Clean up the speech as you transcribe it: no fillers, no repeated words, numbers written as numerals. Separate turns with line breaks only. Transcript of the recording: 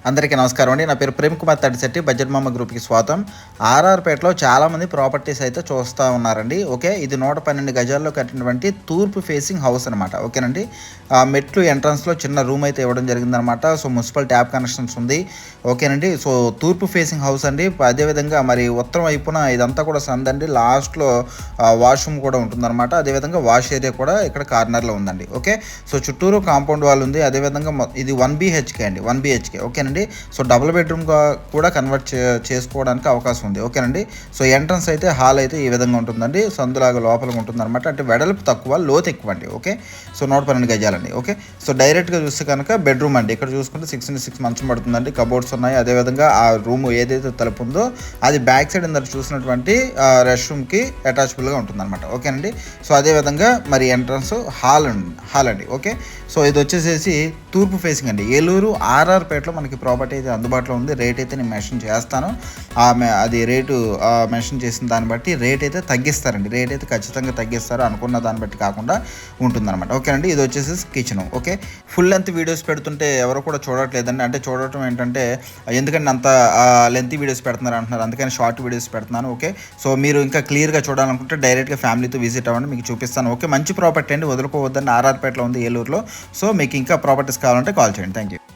అందరికీ నమస్కారం అండి. నా పేరు ప్రేమ్ కుమార్ తడిశెట్టి. బడ్జెట్ మామ గ్రూప్‌కి స్వాగతం. ఆర్ఆర్‌పేటలో చాలామంది ప్రాపర్టీస్ అయితే చూస్తా ఉన్నారండి. ఓకే. ఇది 112 గజాల్లో కట్టినటువంటి తూర్పు ఫేసింగ్ హౌస్ అనమాట. ఓకేనండి. మెట్లు ఎంట్రన్స్‌లో చిన్న రూమ్ అయితే ఇవ్వడం జరిగిందనమాట. సో, మున్సిపల్ ట్యాప్ కనెక్షన్స్ ఉంది. ఓకేనండి. సో, తూర్పు ఫేసింగ్ హౌస్ అండి. అదేవిధంగా మరి ఉత్తరం వైపున ఇదంతా కూడా సందండి. లాస్ట్‌లో వాష్‌రూమ్ కూడా ఉంటుందనమాట. అదేవిధంగా వాష్ ఏరియా కూడా ఇక్కడ కార్నర్‌లో ఉందండి. ఓకే. సో, చుట్టూరు కాంపౌండ్ వాల్ ఉంది. అదేవిధంగా ఇది 1 బీహెచ్‌కే అండి. 1 బీహెచ్‌కే. ఓకేనండి. సో, డబుల్ బెడ్రూమ్గా కూడా కన్వర్ట్ చేసుకోవడానికి అవకాశం ఉంది. ఓకేనండి. సో, ఎంట్రన్స్ అయితే హాల్ అయితే ఈ విధంగా ఉంటుందండి. సందులాగా లోపలికి ఉంటుందన్నమాట. అంటే వెడల్పు తక్కువ, లోతు ఎక్కువ అండి. ఓకే. సో, 112 గజాలండి. ఓకే. సో, డైరెక్ట్గా చూస్తే కనుక బెడ్రూమ్ అండి. ఇక్కడ చూసుకుంటే 6x6 మంచం పడుతుందండి. కబోర్డ్స్ ఉన్నాయి. అదేవిధంగా ఆ రూమ్ ఏదైతే తలుపు ఉందో అది బ్యాక్ సైడ్ ఇందరు చూసినటువంటి రెస్ట్ రూమ్కి అటాచబుల్గా ఉంటుందన్నమాట. ఓకేనండి. సో, అదేవిధంగా మరి ఎంట్రన్స్ హాల్ అండి. ఓకే. సో, ఇది వచ్చేసేసి తూర్పు ఫేసింగ్ అండి. ఏలూరు ఆర్ఆర్‌పేటలో మనకి ప్రాపర్టీ అయితే అందుబాటులో ఉంది. రేట్ అయితే నేను మెన్షన్ చేస్తాను. అది రేటు మెన్షన్ చేసిన దాన్ని బట్టి రేట్ అయితే తగ్గిస్తారండి. రేట్ అయితే ఖచ్చితంగా తగ్గిస్తారు. అనుకున్న దాన్ని బట్టి కాకుండా ఉంటుందన్నమాట. ఓకేనండి. ఇది వచ్చేసి kitchen. Okay. Full length videos పెడుతుంటే ఎవరు కూడా చూడట్లేదండి. అంటే చూడటం ఏంటంటే ఎందుకంటే అంత లెంత్ వీడియోస్ పెడుతున్నారు అంటున్నారు. అందుకని షార్ట్ వీడియోస్ పెడుతున్నాను. ఓకే. సో, మీరు ఇంకా క్లియర్గా చూడాలనుకుంటే డైరెక్ట్గా ఫ్యామిలీతో విజిట్ అవ్వండి. మీకు చూపిస్తాను. ఓకే. మంచి ప్రాపర్టీ అండి. వదులుకోవద్దండి. ఆర్ఆర్‌పేటలో ఉంది ఏలూరులో. సో, మీకు ఇంకా ప్రాపర్టీస్ కావాలంటే కాల్ చేయండి. Thank you.